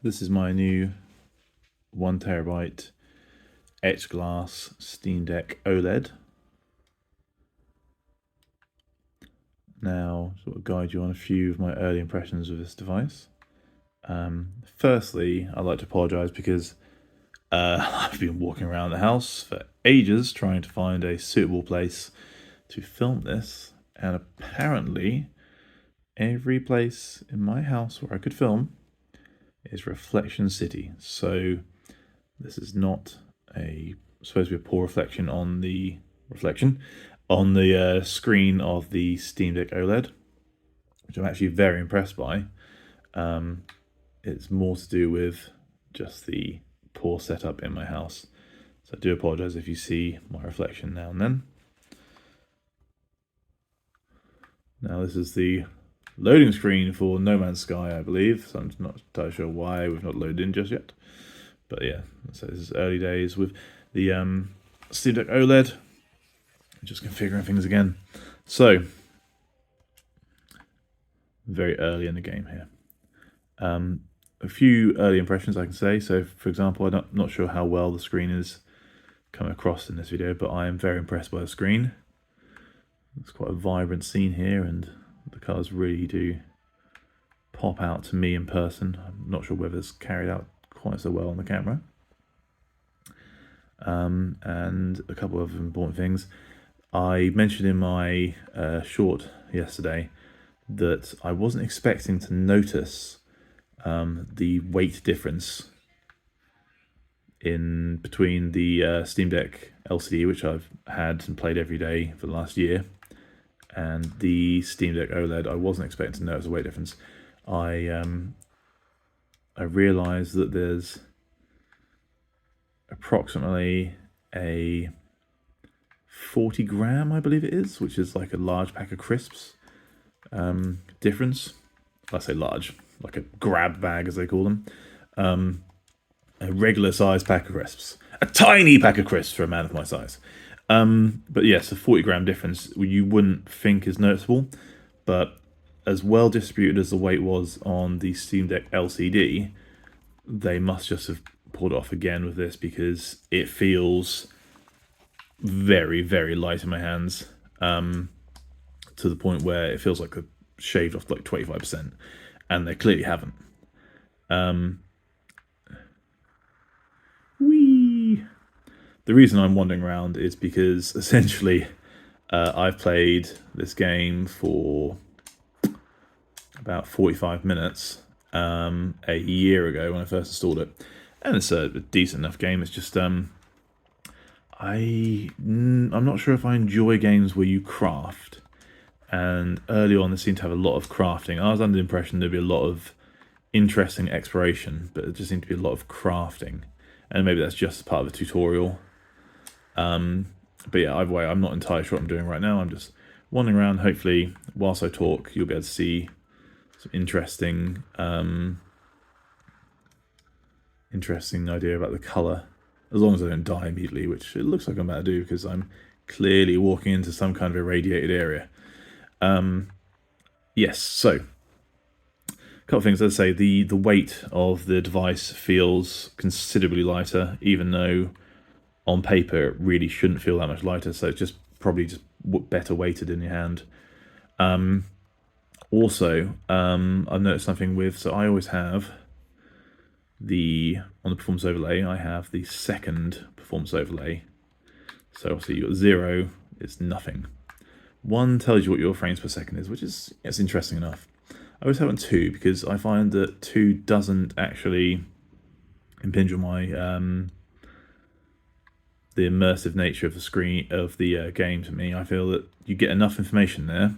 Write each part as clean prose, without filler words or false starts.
This is my new 1TB etched glass Steam Deck OLED. Now, sort of guide you on a few of my early impressions of this device. Firstly, I'd like to apologise because I've been walking around the house for ages trying to find a suitable place to film this, and apparently every place in my house where I could film is Reflection City. So this is not supposed to be a poor reflection on the screen of the Steam Deck OLED, which I'm actually very impressed by. It's more to do with just the poor setup in my house. So I do apologise if you see my reflection now and then. Now this is the loading screen for No Man's Sky, I believe. So I'm not entirely sure why we've not loaded in just yet. But yeah, so this is early days with the Steam Deck OLED. Just configuring things again. So, very early in the game here. A few early impressions I can say. So, for example, I'm not sure how well the screen is coming across in this video, but I am very impressed by the screen. It's quite a vibrant scene here, and the colours really do pop out to me in person. I'm not sure whether it's carried out quite so well on the camera. And a couple of important things. I mentioned in my short yesterday that I wasn't expecting to notice the weight difference in between the Steam Deck LCD, which I've had and played every day for the last year, and the Steam Deck OLED. I wasn't expecting to notice a weight difference. I realised that there's approximately a 40 gram, I believe it is, which is like a large pack of crisps difference. I say large, like a grab bag as they call them. A regular size pack of crisps. A tiny pack of crisps for a man of my size. But yes, a 40 gram difference you wouldn't think is noticeable, but as well distributed as the weight was on the Steam Deck LCD, they must just have pulled it off again with this, because it feels very, very light in my hands, to the point where it feels like they've shaved off like 25%, and they clearly haven't. The reason I'm wandering around is because essentially I've played this game for about 45 minutes a year ago when I first installed it, and it's a decent enough game. It's just I'm not sure if I enjoy games where you craft, and early on they seemed to have a lot of crafting. I was under the impression there'd be a lot of interesting exploration, but it just seemed to be a lot of crafting, and maybe that's just part of the tutorial. But yeah, either way, I'm not entirely sure what I'm doing right now. I'm just wandering around. Hopefully, whilst I talk, you'll be able to see some interesting idea about the colour, as long as I don't die immediately, which it looks like I'm about to do because I'm clearly walking into some kind of irradiated area. Yes, so a couple of things. As I say, the weight of the device feels considerably lighter, even though on paper it really shouldn't feel that much lighter. So it's just probably just better weighted in your hand. Also, I've noticed something with, so I always have on the performance overlay, I have the second performance overlay. So obviously you've got 0, it's nothing. 1 tells you what your frames per second is, which is, it's interesting enough. I always have on 2 because I find that 2 doesn't actually impinge on my the immersive nature of the screen of the game. To me, I feel that you get enough information there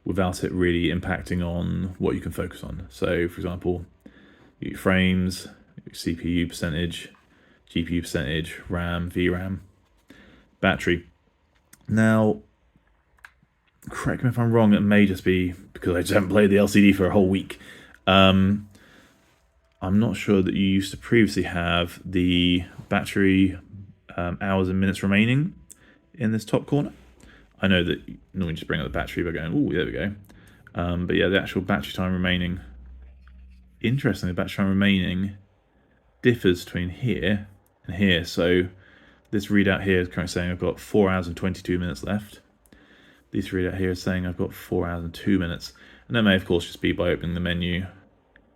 without it really impacting on what you can focus on. So, for example, your frames, your CPU percentage, GPU percentage, RAM, VRAM, battery. Now, correct me if I'm wrong, it may just be because I just haven't played the LCD for a whole week. I'm not sure that you used to previously have the battery hours and minutes remaining in this top corner. I know that you normally just bring up the battery by going, oh, there we go. But yeah, the actual battery time remaining interestingly, battery time remaining differs between here and here. So this readout here is currently saying I've got 4 hours and 22 minutes left. This readout here is saying I've got 4 hours and 2 minutes. And that may, of course, just be by opening the menu.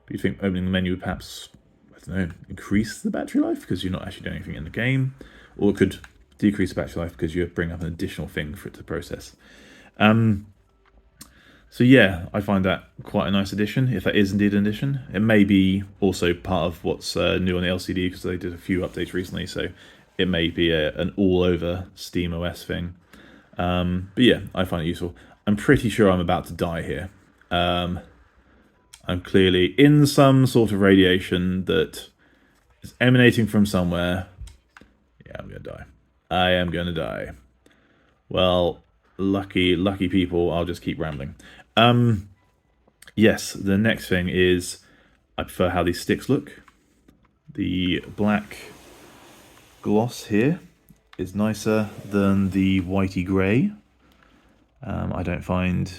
But you think opening the menu would perhaps, I don't know, increase the battery life because you're not actually doing anything in the game? Or it could decrease the battery life because you bring up an additional thing for it to process. So yeah, I find that quite a nice addition, if that is indeed an addition. It may be also part of what's new on the LCD because they did a few updates recently, so it may be an all-over Steam OS thing. But yeah, I find it useful. I'm pretty sure I'm about to die here. I'm clearly in some sort of radiation that is emanating from somewhere. Yeah, I'm going to die. I am going to die. Well, lucky people, I'll just keep rambling. Yes, the next thing is I prefer how these sticks look. The black gloss here is nicer than the whitey grey. I don't find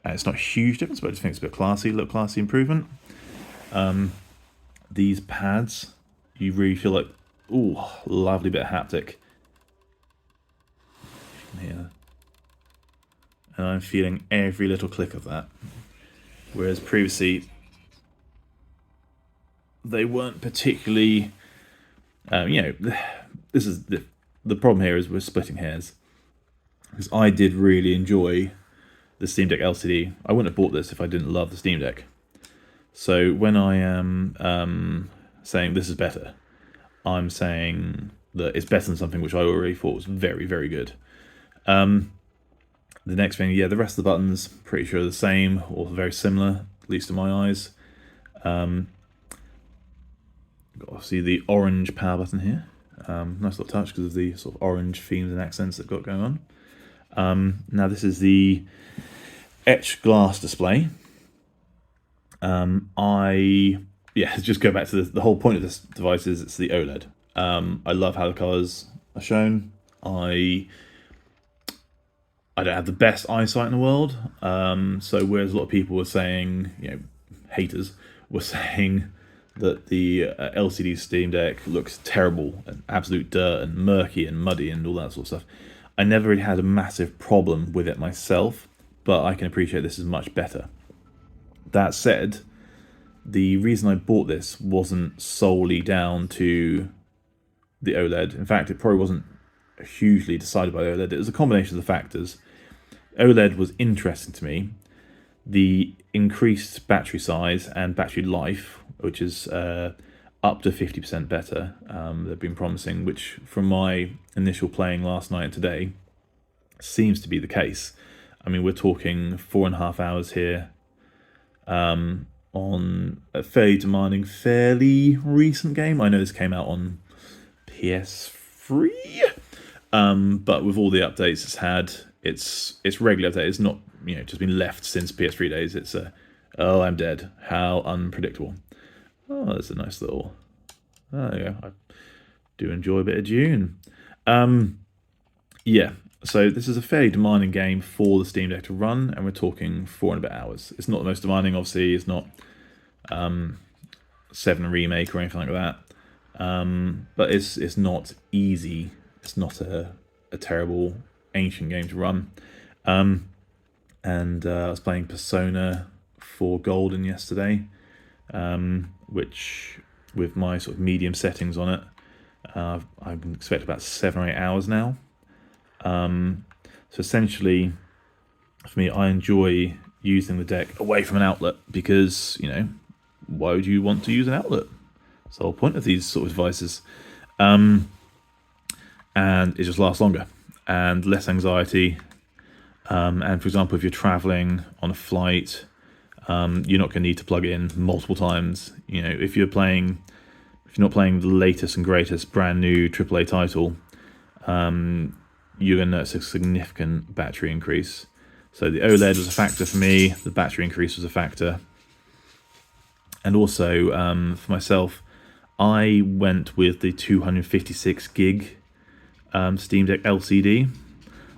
it's not a huge difference, but I just think it's a bit classy, look classy improvement. These pads, you really feel like, ooh, lovely bit of haptic. Yeah. And I'm feeling every little click of that. Whereas previously, they weren't particularly, this is the problem here is we're splitting hairs. Because I did really enjoy the Steam Deck LCD. I wouldn't have bought this if I didn't love the Steam Deck. So when I am saying this is better, I'm saying that it's better than something which I already thought was very, very good. The next thing, yeah, the rest of the buttons, pretty sure are the same or very similar, at least in my eyes. Obviously the orange power button here. Nice little touch because of the sort of orange themes and accents that got going on. Now this is the etched glass display. Just go back to the whole point of this device is it's the OLED. I love how the colours are shown. I don't have the best eyesight in the world, so whereas a lot of people were saying, haters were saying that the LCD Steam Deck looks terrible and absolute dirt and murky and muddy and all that sort of stuff, I never really had a massive problem with it myself, but I can appreciate this is much better. That said, the reason I bought this wasn't solely down to the OLED. In fact, it probably wasn't hugely decided by the OLED. It was a combination of the factors. OLED was interesting to me. The increased battery size and battery life, which is up to 50% better, they've been promising, which from my initial playing last night and today seems to be the case. I mean, we're talking 4.5 hours here on a fairly demanding, fairly recent game. I know this came out on PS3, but with all the updates it's had, it's regular update. It's not just been left since PS3 days. It's oh, I'm dead. How unpredictable. Oh, there's a nice little. Oh yeah, I do enjoy a bit of Dune. Yeah. So this is a fairly demanding game for the Steam Deck to run, and we're talking 4 and a bit hours. It's not the most demanding, obviously. It's not 7 Remake or anything like that. But it's not easy. It's not a terrible ancient game to run. And I was playing Persona 4 Golden yesterday, which with my sort of medium settings on it, I expect about 7 or 8 hours now. So essentially, for me, I enjoy using the deck away from an outlet because, why would you want to use an outlet? That's the whole point of these sort of devices. And it just lasts longer and less anxiety. And for example, if you're traveling on a flight, you're not going to need to plug it in multiple times. If you're not playing the latest and greatest brand new AAA title, you're going to notice a significant battery increase. So the OLED was a factor for me. The battery increase was a factor. And also, for myself, I went with the 256 gig Steam Deck LCD.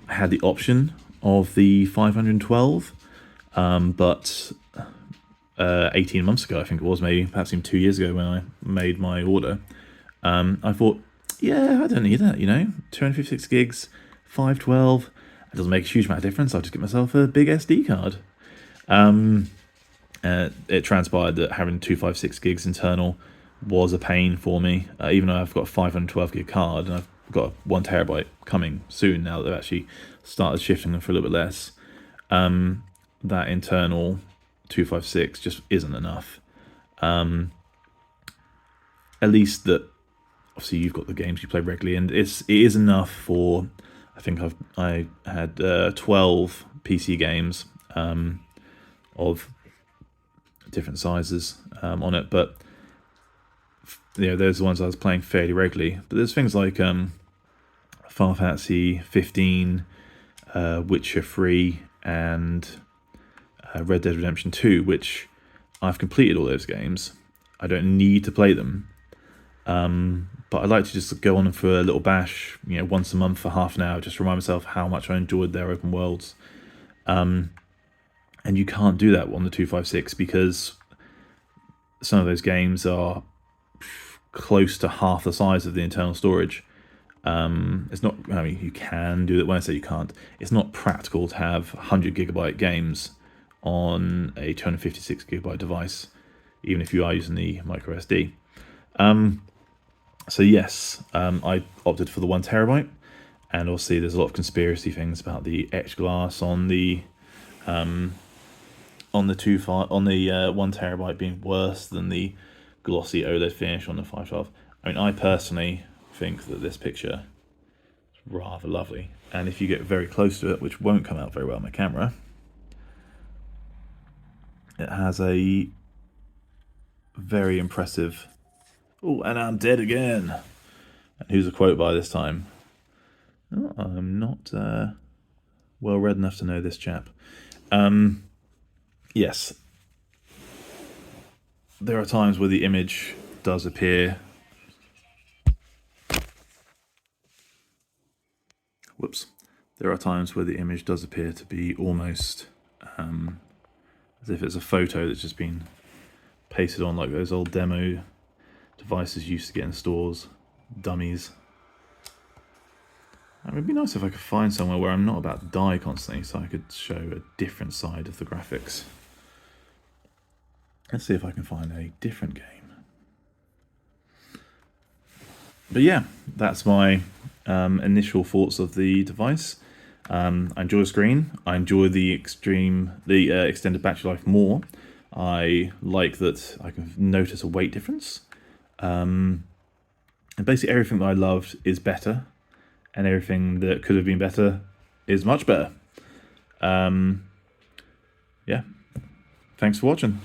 I had the option of the 512, but 18 months ago, I think it was, maybe perhaps even 2 years ago when I made my order. I thought, yeah, I don't need that, 256 gigs, 512. It doesn't make a huge amount of difference. I'll just get myself a big SD card. It transpired that having 256 gigs internal was a pain for me, even though I've got a 512 gig card and I've got a 1 terabyte coming soon now that they've actually started shifting them for a little bit less. That internal 256 just isn't enough. At least that, obviously, you've got the games you play regularly, and it is enough for. I think I had 12 PC games of different sizes on it, but those are the ones I was playing fairly regularly. But there's things like Final Fantasy 15, Witcher 3, and Red Dead Redemption 2, which I've completed all those games. I don't need to play them. But I like to just go on for a little bash, once a month for half an hour, just to remind myself how much I enjoyed their open worlds. And you can't do that on the 256 because some of those games are close to half the size of the internal storage. It's not, you can do that. When I say you can't, it's not practical to have 100 gigabyte games on a 256 gigabyte device, even if you are using the micro SD. So yes, I opted for the 1 terabyte, and obviously there's a lot of conspiracy things about the etched glass on the 1 terabyte being worse than the glossy OLED finish on the 512. I personally think that this picture is rather lovely, and if you get very close to it, which won't come out very well on my camera, it has a very impressive. Oh, and I'm dead again. And who's the quote by this time? Oh, I'm not well read enough to know this chap. Yes. There are times where the image does appear. Whoops. There are times where the image does appear to be almost as if it's a photo that's just been pasted on, like those old demo devices used to get in stores, dummies. It would be nice if I could find somewhere where I'm not about to die constantly, so I could show a different side of the graphics. Let's see if I can find a different game. But yeah, that's my initial thoughts of the device. I enjoy the screen. I enjoy the extended battery life more. I like that I can notice a weight difference. And basically everything that I loved is better, and everything that could have been better is much better. Yeah, thanks for watching.